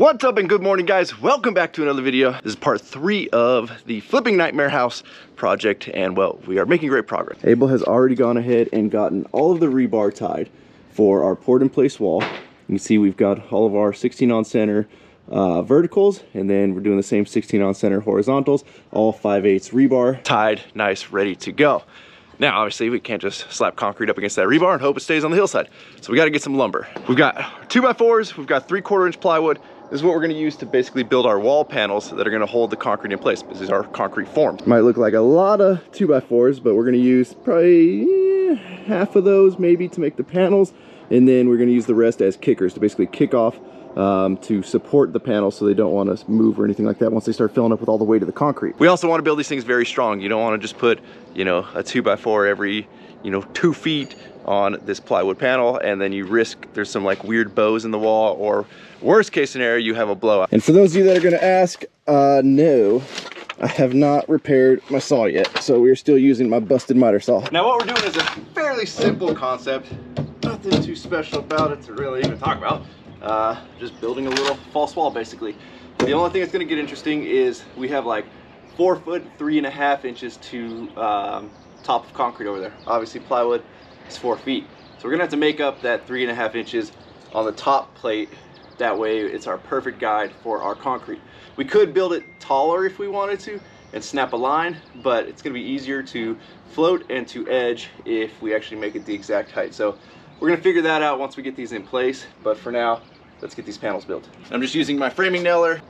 What's up and good morning, guys. Welcome back to another video. This is part 3 of the Flipping Nightmare House project, and well, we are making great progress. Abel has already gone ahead and gotten all of the rebar tied for our poured in place wall. You can see we've got all of our 16 on center verticals, and then we're doing the same 16 on center horizontals, all 5/8 rebar tied, nice, ready to go. Now, obviously, we can't just slap concrete up against that rebar and hope it stays on the hillside. So we got to get some lumber. We've got 2x4s, we've got 3/4 inch plywood. This is what we're going to use to basically build our wall panels that are going to hold the concrete in place. This is our concrete form. Might look like a lot of 2x4s, but we're going to use probably half of those maybe to make the panels. And then we're going to use the rest as kickers to basically kick off to support the panels so they don't want to move or anything like that once they start filling up with all the weight of the concrete. We also want to build these things very strong. You don't want to just put, you know, a 2x4 every, 2 feet on this plywood panel, and then you risk there's some like weird bows in the wall, or worst case scenario, you have a blowout. And for those of you that are going to ask, no, I have not repaired my saw yet, so we're still using my busted miter saw. Now what we're doing is a fairly simple concept, nothing too special about it to really even talk about. Just building a little false wall, basically. The only thing that's going to get interesting is we have like 4 foot 3.5 inches to top of concrete over there. Obviously plywood is 4 feet, so we're gonna have to make up that 3.5 inches on the top plate. That way it's our perfect guide for our concrete. We could build it taller if we wanted to and snap a line, but it's gonna be easier to float and to edge if we actually make it the exact height. So we're gonna figure that out once we get these in place, but for now, let's get these panels built. I'm just using my framing nailer.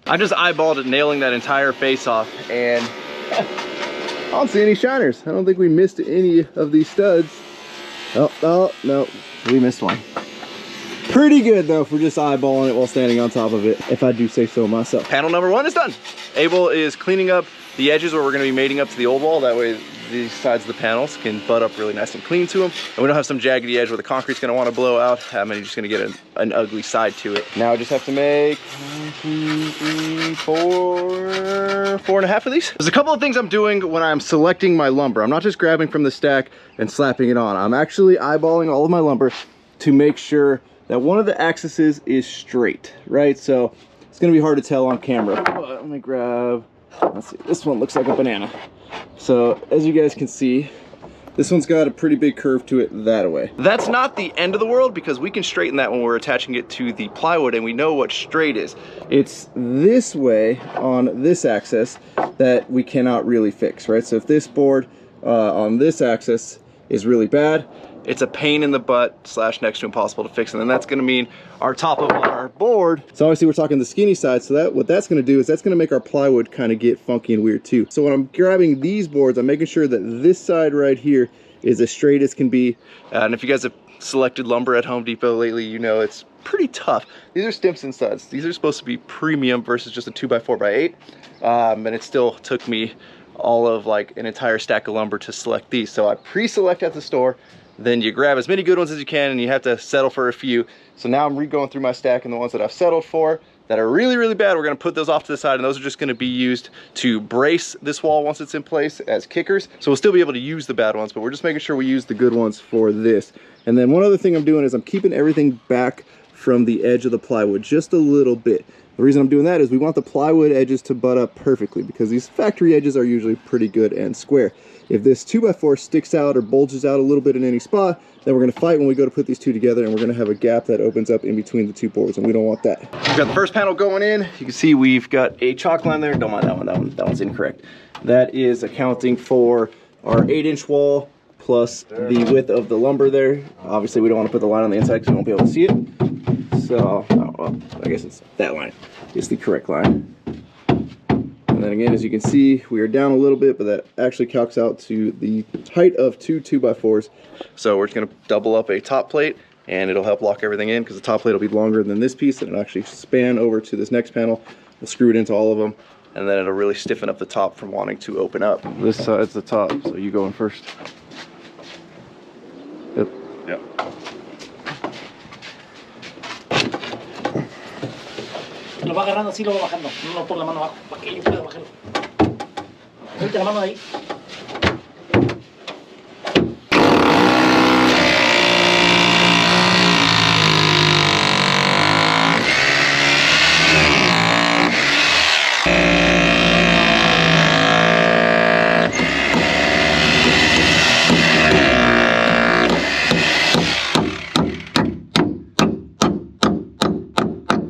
I just eyeballed it, nailing that entire face off, and I don't see any shiners. I don't think we missed any of these studs. Oh, no, we missed one. Pretty good though for just eyeballing it while standing on top of it, if I do say so myself. Panel number 1 is done. Abel is cleaning up the edges where we're going to be mating up to the old wall. That way these sides of the panels can butt up really nice and clean to them, and we don't have some jaggedy edge where the concrete's going to want to blow out, and you're just going to get an ugly side to it. Now I just have to make 1, 2, 3, 4, 4.5 of these. There's a couple of things I'm doing when I'm selecting my lumber. I'm not just grabbing from the stack and slapping it on. I'm actually eyeballing all of my lumber to make sure that one of the axes is straight, right? So it's going to be hard to tell on camera. But let me grab, let's see, this one looks like a banana. So as you guys can see, this one's got a pretty big curve to it that way. That's not the end of the world, because we can straighten that when we're attaching it to the plywood, and we know what straight is. It's this way on this axis that we cannot really fix, right? So if this board on this axis is really bad, it's a pain in the butt / next to impossible to fix, and then that's going to mean our top of our board. So obviously we're talking the skinny side, so that what that's going to do is that's going to make our plywood kind of get funky and weird too. So when I'm grabbing these boards, I'm making sure that this side right here is as straight as can be. And if you guys have selected lumber at Home Depot lately, you know it's pretty tough. These are Stimson studs. These are supposed to be premium versus just a 2x4x8, and it still took me all of like an entire stack of lumber to select these. So I pre-select at the store. Then you grab as many good ones as you can, and you have to settle for a few. So now I'm re-going through my stack, and the ones that I've settled for that are really, really bad, we're gonna put those off to the side, and those are just gonna be used to brace this wall once it's in place as kickers. So we'll still be able to use the bad ones, but we're just making sure we use the good ones for this. And then one other thing I'm doing is I'm keeping everything back from the edge of the plywood just a little bit. The reason I'm doing that is we want the plywood edges to butt up perfectly, because these factory edges are usually pretty good and square. If this 2x4 sticks out or bulges out a little bit in any spot, then we're going to fight when we go to put these two together, and we're going to have a gap that opens up in between the two boards, and we don't want that. We've got the first panel going in. You can see we've got a chalk line there. Don't mind that one. That one's incorrect. That is accounting for our 8-inch wall plus the width of the lumber there. Obviously, we don't want to put the line on the inside because we won't be able to see it. So, well, I guess it's that line. It's the correct line. And then again, as you can see, we are down a little bit, but that actually calcs out to the height of 2 2x4s. So we're just going to double up a top plate, and it'll help lock everything in, because the top plate will be longer than this piece, and it'll actually span over to this next panel. We'll screw it into all of them, and then it'll really stiffen up the top from wanting to open up. This side's the top, so you go in first. Yep. Yep. Lo va agarrando así, lo va bajando. No por la mano abajo, para que yo pueda bajarlo. Suelta la mano de ahí.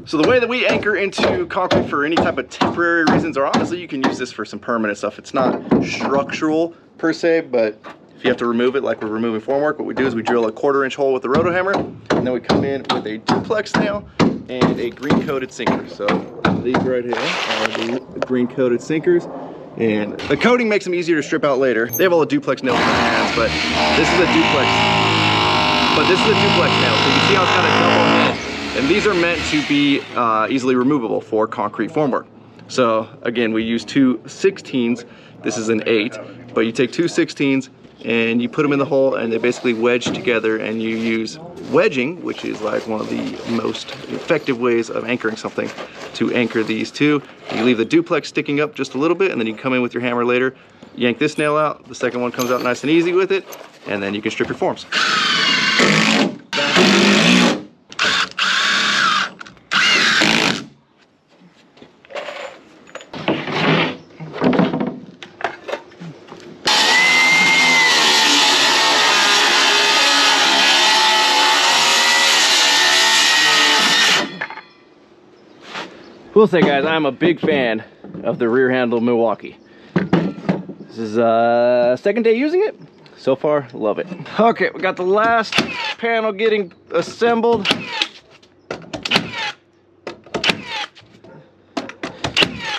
So the way that we anchor into concrete for any type of temporary reasons, or honestly you can use this for some permanent stuff. It's not structural per se, but if you have to remove it like we're removing formwork, what we do is we drill a 1/4-inch hole with the roto hammer, and then we come in with a duplex nail and a green coated sinker. So these right here are the green coated sinkers, and the coating makes them easier to strip out later. They have all the duplex nails in their hands, but this is a duplex. nail. So you can see how it's got a double head. And these are meant to be easily removable for concrete formwork. So again, we use 2 16s. This is an 8, but you take 2 16s and you put them in the hole, and they basically wedge together, and you use wedging, which is like one of the most effective ways of anchoring something, to anchor these two. You leave the duplex sticking up just a little bit, and then you can come in with your hammer later, yank this nail out, the second one comes out nice and easy with it, and then you can strip your forms. Will say, guys, I'm a big fan of the rear handle Milwaukee. This is second day using it. So far, love it. Okay, we got the last panel getting assembled.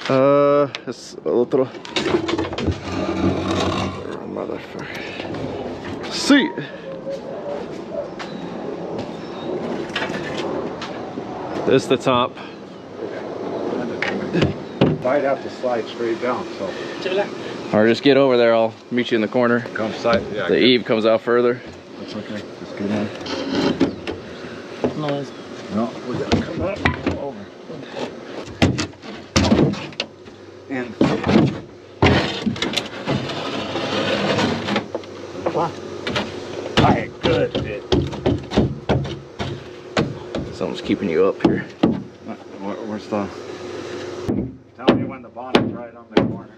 Es otro. Motherfucker. See. This is the top. Might have to slide straight down, so. Or just get over there, I'll meet you in the corner. Come side, yeah. The eave comes out further. That's okay, just get in. No, No, we gotta come up over. And. Alright, good. Someone's keeping you up here. Where's the... Tell me when the bottom's right on the corner.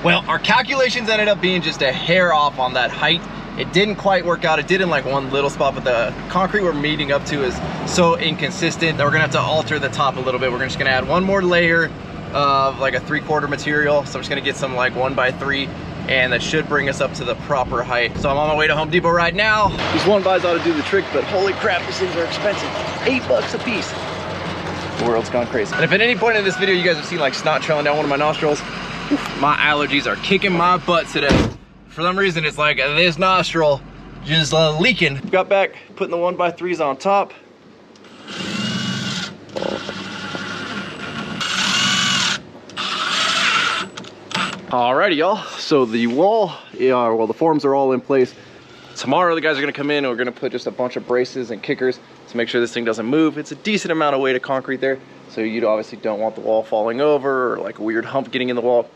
Well, our calculations ended up being just a hair off on that height. It didn't quite work out. It did in like one little spot, but the concrete we're meeting up to is so inconsistent that we're gonna have to alter the top a little bit. We're just gonna add one more layer of like a 3/4 material. So I'm just gonna get some like 1x3, and that should bring us up to the proper height. So I'm on my way to Home Depot right now. These 1x ought to do the trick, but holy crap, these things are expensive. $8 a piece. The world's gone crazy. And if at any point in this video you guys have seen like snot trailing down one of my nostrils, my allergies are kicking my butt today. For some reason, it's like this nostril just leaking. Got back, putting the 1x3s on top. Alrighty, y'all. So the wall, well, the forms are all in place. Tomorrow, the guys are gonna come in and we're gonna put just a bunch of braces and kickers to make sure this thing doesn't move. It's a decent amount of weight of concrete there, so you obviously don't want the wall falling over or like a weird hump getting in the wall.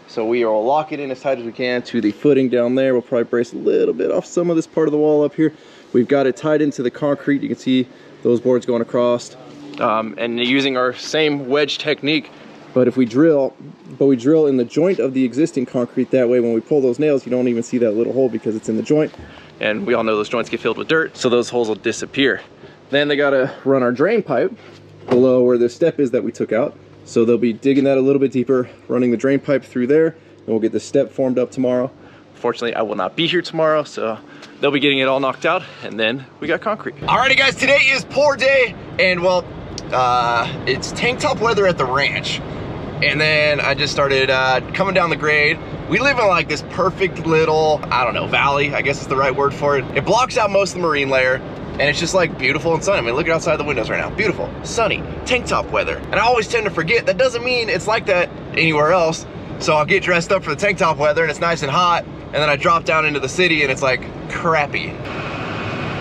So we will lock it in as tight as we can to the footing down there. We'll probably brace a little bit off some of this part of the wall up here. We've got it tied into the concrete. You can see those boards going across. And using our same wedge technique, but if we drill, we drill in the joint of the existing concrete. That way when we pull those nails, you don't even see that little hole because it's in the joint. And we all know those joints get filled with dirt, so those holes will disappear. Then they gotta run our drain pipe below where the step is that we took out. So they'll be digging that a little bit deeper, running the drain pipe through there, and we'll get the step formed up tomorrow. Fortunately, I will not be here tomorrow, so they'll be getting it all knocked out, and then we got concrete. Alrighty guys, today is pour day, and well, it's tank top weather at the ranch. And then I just started coming down the grade. We live in like this perfect little, I don't know, valley, I guess is the right word for it. It blocks out most of the marine layer, and it's just like beautiful and sunny. I mean, look outside the windows right now. Beautiful, sunny, tank top weather. And I always tend to forget that doesn't mean it's like that anywhere else. So I'll get dressed up for the tank top weather and it's nice and hot, and then I drop down into the city and it's like crappy.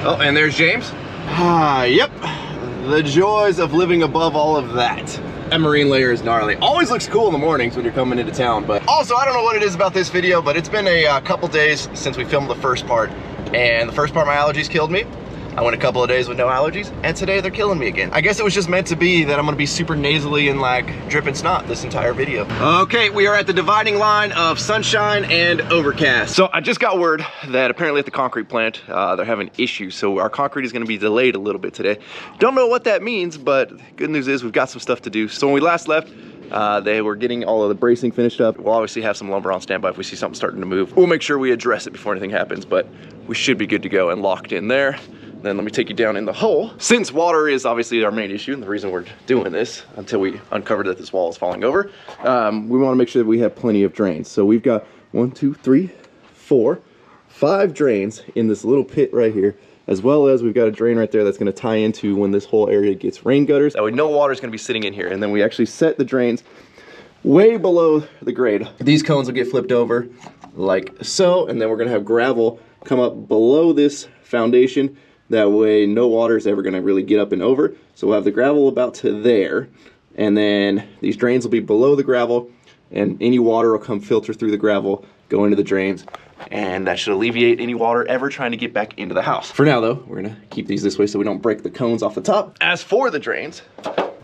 Oh, and there's James. Yep, the joys of living above all of that. That marine layer is gnarly. Always looks cool in the mornings when you're coming into town, but also I don't know what it is about this video, but it's been a couple days since we filmed the first part, and the first part my allergies killed me. I went a couple of days with no allergies, and today they're killing me again. I guess it was just meant to be that I'm gonna be super nasally and like dripping snot this entire video. Okay, we are at the dividing line of sunshine and overcast. So I just got word that apparently at the concrete plant, they're having issues. So our concrete is gonna be delayed a little bit today. Don't know what that means, but good news is we've got some stuff to do. So when we last left, they were getting all of the bracing finished up. We'll obviously have some lumber on standby if we see something starting to move. We'll make sure we address it before anything happens, but we should be good to go and locked in there. Then let me take you down in the hole. Since water is obviously our main issue and the reason we're doing this until we uncover that this wall is falling over, we wanna make sure that we have plenty of drains. So we've got 1, 2, 3, 4, 5 drains in this little pit right here, as well as we've got a drain right there that's gonna tie into when this whole area gets rain gutters. That way no water's gonna be sitting in here. And then we actually set the drains way below the grade. These cones will get flipped over like so, and then we're gonna have gravel come up below this foundation. That way no water is ever gonna really get up and over. So we'll have the gravel about to there, and then these drains will be below the gravel, and any water will come filter through the gravel, go into the drains, and that should alleviate any water ever trying to get back into the house. For now though, we're gonna keep these this way so we don't break the cones off the top. As for the drains,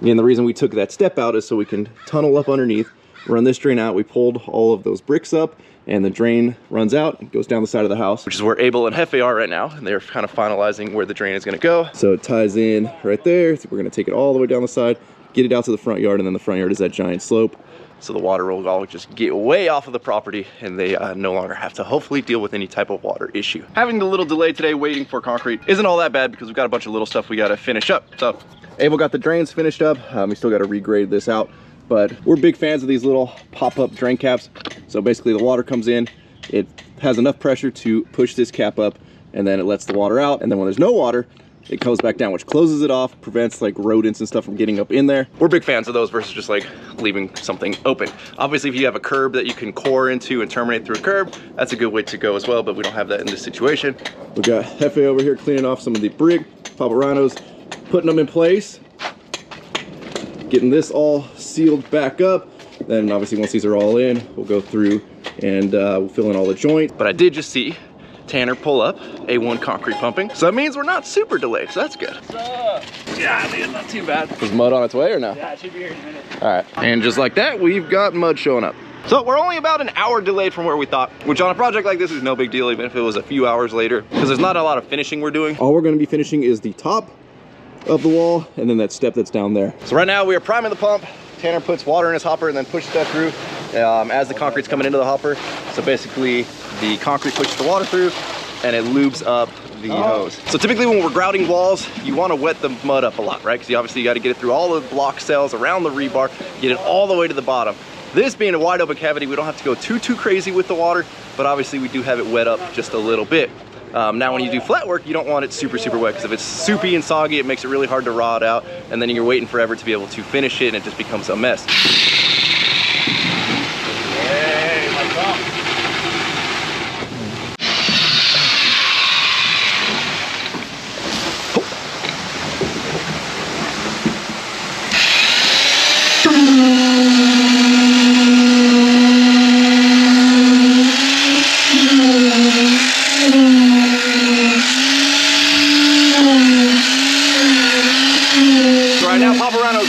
and the reason we took that step out is so we can tunnel up underneath, run this drain out. We pulled all of those bricks up, and the drain runs out and goes down the side of the house, which is where Abel and Hefe are right now, and they're kind of finalizing where the drain is gonna go. So it ties in right there. So we're gonna take it all the way down the side, get it out to the front yard, and then the front yard is that giant slope. So the water will all just get way off of the property, and they no longer have to hopefully deal with any type of water issue. Having the little delay today waiting for concrete isn't all that bad because we've got a bunch of little stuff we gotta finish up. So Abel got the drains finished up. We still gotta regrade this out, but we're big fans of these little pop-up drain caps. So basically the water comes in, it has enough pressure to push this cap up, and then it lets the water out, and then when there's no water, it goes back down, which closes it off, prevents like rodents and stuff from getting up in there. We're big fans of those versus just like leaving something open. Obviously, if you have a curb that you can core into and terminate through a curb, that's a good way to go as well, but we don't have that in this situation. We've got Hefe over here cleaning off some of the brick, HYPERLITEs, putting them in place, getting this all sealed back up. Then obviously once these are all in, we'll go through and we'll fill in all the joints. But I did just see Tanner pull up A1 concrete pumping. So that means we're not super delayed, so that's good. Yeah, dude, not too bad. Is mud on its way or no? Yeah, it should be here in a minute. All right, and just like that, we've got mud showing up. So we're only about an hour delayed from where we thought, which on a project like this is no big deal, even if it was a few hours later, because there's not a lot of finishing we're doing. All we're gonna be finishing is the top of the wall, and then that step that's down there. So right now we are priming the pump. Tanner puts water in his hopper and then pushes that through as the concrete's coming into the hopper. So basically the concrete pushes the water through and it lubes up the hose. So typically when we're grouting walls, you want to wet the mud up a lot, right? Because obviously you got to get it through all the block cells around the rebar, get it all the way to the bottom. This being a wide open cavity, we don't have to go too crazy with the water, but obviously we do have it wet up just a little bit. Now when you do flat work, you don't want it super wet, because if it's soupy and soggy, it makes it really hard to rot out, and then you're waiting forever to be able to finish it, and it just becomes a mess. Hey, my God.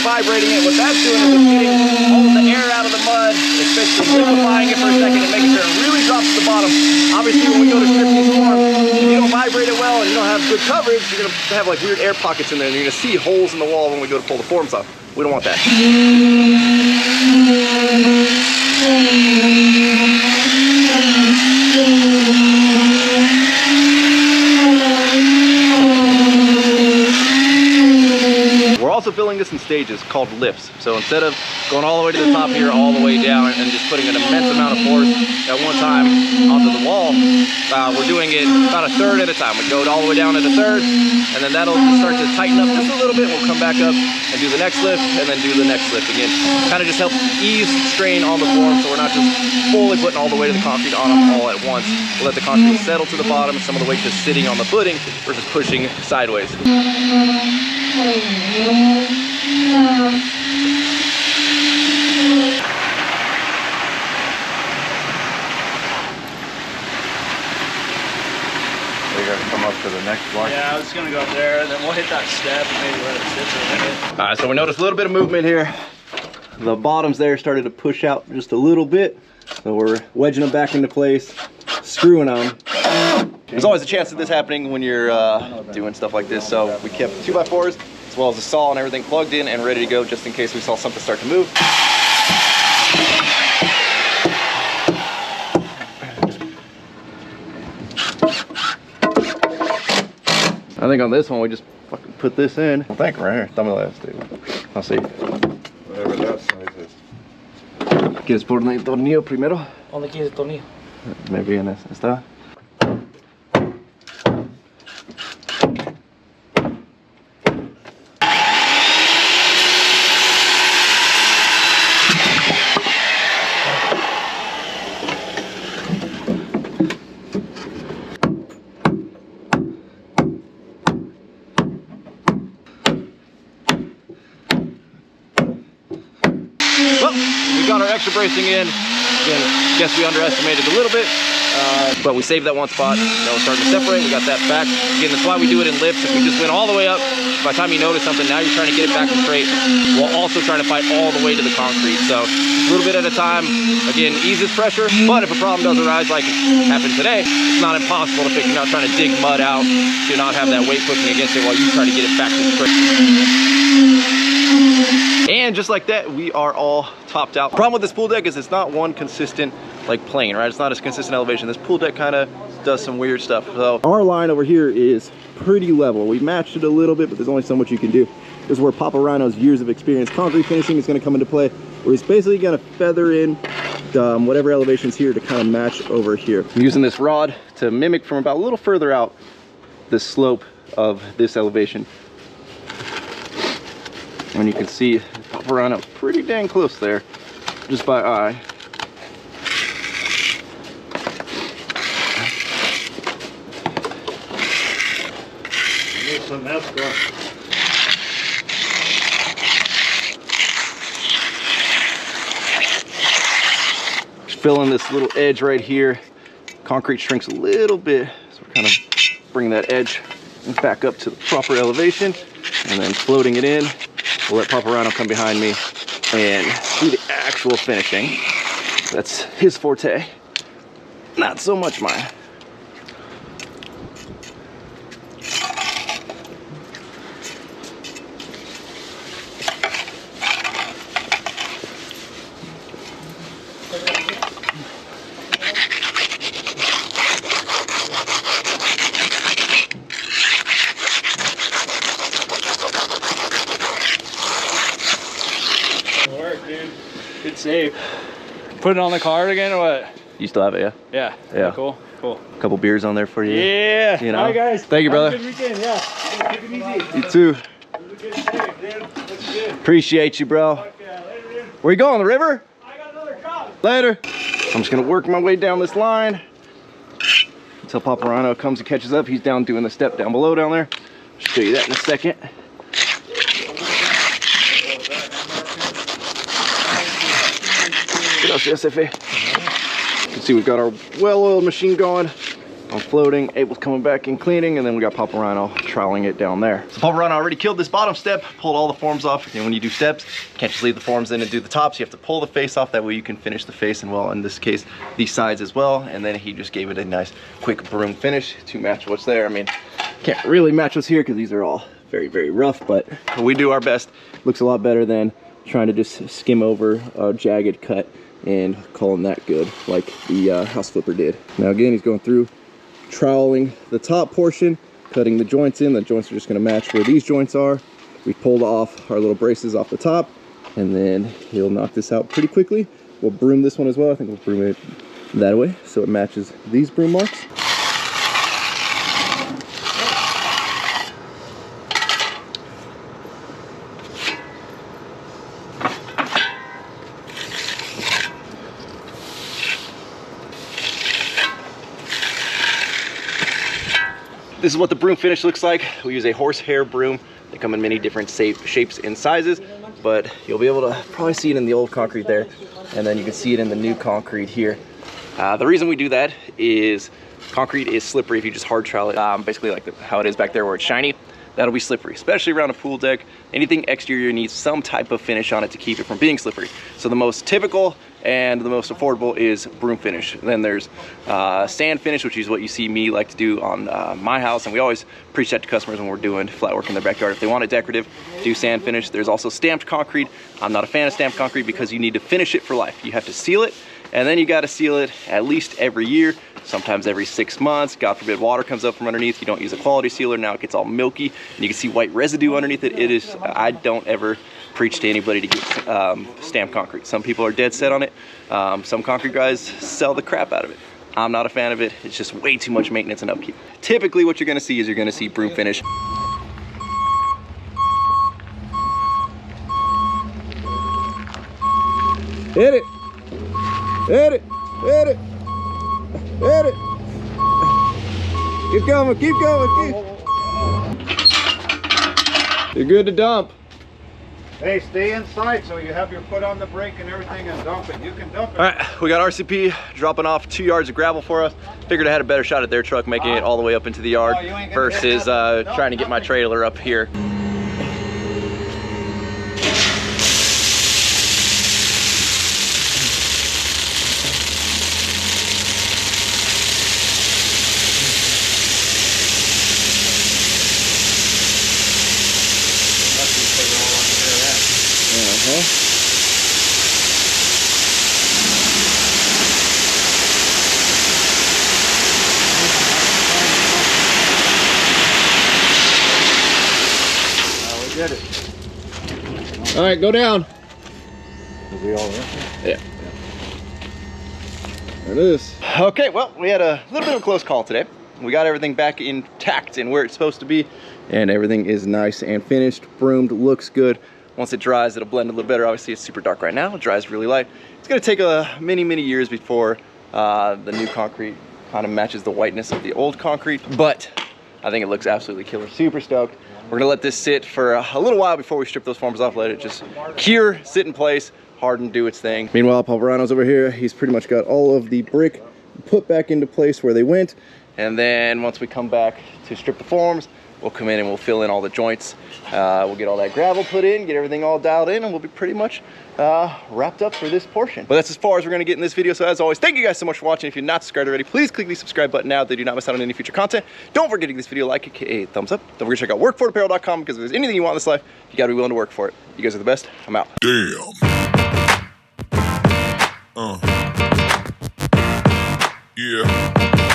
Vibrating it. What that's doing is it's getting all the air out of the mud, especially liquefying it for a second and making sure it really drops to the bottom. Obviously, when we go to strip these forms, if you don't vibrate it well and you don't have good coverage, you're going to have like weird air pockets in there, and you're going to see holes in the wall when we go to pull the forms off. We don't want that. We're also filling this in stages called lifts. So instead of going all the way to the top here, all the way down, and just putting an immense amount of force at one time onto the wall, we're doing it about a third at a time. We go all the way down at a third, and then that'll just start to tighten up just a little bit. We'll come back up and do the next lift, and then do the next lift again. Kind of just help ease strain on the form, so we're not just fully putting all the weight of the concrete on them all at once. We'll let the concrete settle to the bottom, some of the weight just sitting on the footing versus pushing sideways. Come up to the next block. Yeah, I was gonna go up there, and then we'll hit that step and maybe let it sit for a minute. All right, so we noticed a little bit of movement here. The bottoms there started to push out just a little bit. So we're wedging them back into place, screwing them. There's always a chance of this happening when you're doing stuff like this. So we kept 2x4s as well as a saw and everything plugged in and ready to go just in case we saw something start to move. I think on this one we just fucking put this in. I think right here. Dame la este. I'll see. Whatever that size is. ¿Quieres poner el tornillo primero? ¿Dónde quieres el tornillo? Maybe en esta. Well, we got our extra bracing in. Again, guess we underestimated a little bit, but we saved that one spot. That was starting to separate. We got that back. Again, that's why we do it in lifts. If we just went all the way up, by the time you notice something, now you're trying to get it back and straight, while also trying to fight all the way to the concrete. So a little bit at a time. Again, eases pressure, but if a problem does arise like happened today, it's not impossible to fix. You're not trying to dig mud out to not have that weight pushing against it while you try to get it back to straight. And just like that, we are all topped out. Problem with this pool deck is it's not one consistent like plane, right? It's not a consistent elevation. This pool deck kind of does some weird stuff. So our line over here is pretty level. We matched it a little bit, but there's only so much you can do. This is where Papa Rhino's years of experience concrete finishing is going to come into play, where he's basically going to feather in whatever elevation's here to kind of match over here. I'm using this rod to mimic from about a little further out the slope of this elevation. And you can see Papa Rhino's pretty dang close there, just by eye. Need some escrow. Just filling this little edge right here. Concrete shrinks a little bit, so we're kind of bringing that edge back up to the proper elevation, and then floating it in. We'll let Papa Rhino come behind me and do the actual finishing. That's his forte, not so much mine. Good save. Put it on the card again or what? You still have it, yeah? Yeah. Yeah. Cool. Cool. A couple beers on there for you. Yeah. You know? All right, guys. Thank you, brother. Have a good weekend. Yeah. Take it easy. You too. It was a good save, dude. Looks good. Appreciate you, bro. Fuck yeah. Later, dude. Where you going, the river? I got another job. Later. I'm just gonna work my way down this line until Papa Rhino comes and catches up. He's down doing the step down below down there. I'll show you that in a second. Gracias, Efe. You can see we've got our well-oiled machine going. I'm floating, Abel's coming back and cleaning, and then we got Papa Rhino troweling it down there. So Papa Rhino already killed this bottom step, pulled all the forms off. And when you do steps, you can't just leave the forms in and do the tops. You have to pull the face off, that way you can finish the face, and well, in this case, these sides as well. And then he just gave it a nice quick broom finish to match what's there. I mean, can't really match what's here because these are all very, very rough, but we do our best. Looks a lot better than trying to just skim over a jagged cut and calling that good like the house flipper did. Now again, he's going through, troweling the top portion, cutting the joints in. The joints are just going to match where these joints are, We pulled off our little braces off the top, and then he'll knock this out pretty quickly. We'll broom this one as well. I think we'll broom it that way so it matches these broom marks. This is what the broom finish looks like. We use a horsehair broom. They come in many different shapes and sizes, but you'll be able to probably see it in the old concrete there, and then you can see it in the new concrete here. The reason we do that is concrete is slippery if you just hard trowel it, basically like how it is back there where it's shiny. That'll be slippery, especially around a pool deck. Anything exterior needs some type of finish on it to keep it from being slippery. So the most typical and the most affordable is broom finish. Then there's sand finish, which is what you see me like to do on my house, and we always preach that to customers when we're doing flat work in their backyard. If they want it decorative, do sand finish. There's also stamped concrete. I'm not a fan of stamped concrete because you need to finish it for life. You have to seal it, and then you got to seal it at least every year, sometimes every 6 months. God forbid water comes up from underneath. You don't use a quality sealer, now it gets all milky, and you can see white residue underneath it. It is, I don't ever preach to anybody to get stamped concrete. Some people are dead set on it. Some concrete guys sell the crap out of it. I'm not a fan of it. It's just way too much maintenance and upkeep. Typically what you're gonna see is you're gonna see broom finish. Hit it, hit it, hit it, hit it. Keep going, keep going, keep. You're good to dump. Hey, stay inside so you have your foot on the brake and everything and dump it. You can dump it. All right, we got RCP dropping off 2 yards of gravel for us. Figured I had a better shot at their truck making it all the way up into the yard versus trying to get my trailer up here. Get it. All right, go down. Are we all in? Yeah. There it is. Okay, well, we had a little bit of a close call today. We got everything back intact and where it's supposed to be, and everything is nice and finished, broomed, looks good. Once it dries, it'll blend a little better. Obviously, it's super dark right now. It dries really light. It's gonna take many, many years before the new concrete kind of matches the whiteness of the old concrete, but I think it looks absolutely killer. Super stoked. We're gonna let this sit for a little while before we strip those forms off, let it just cure, sit in place, harden, do its thing. Meanwhile, Paulverano's over here. He's pretty much got all of the brick put back into place where they went. And then once we come back to strip the forms, we'll come in and we'll fill in all the joints. We'll get all that gravel put in, get everything all dialed in, and we'll be pretty much wrapped up for this portion. But that's as far as we're gonna get in this video. So as always, thank you guys so much for watching. If you're not subscribed already, please click the subscribe button now so you do not miss out on any future content. Don't forget to give this video a like, aka thumbs up. Don't forget to check out workforapparel.com because if there's anything you want in this life, you gotta be willing to work for it. You guys are the best. I'm out. Damn. Yeah.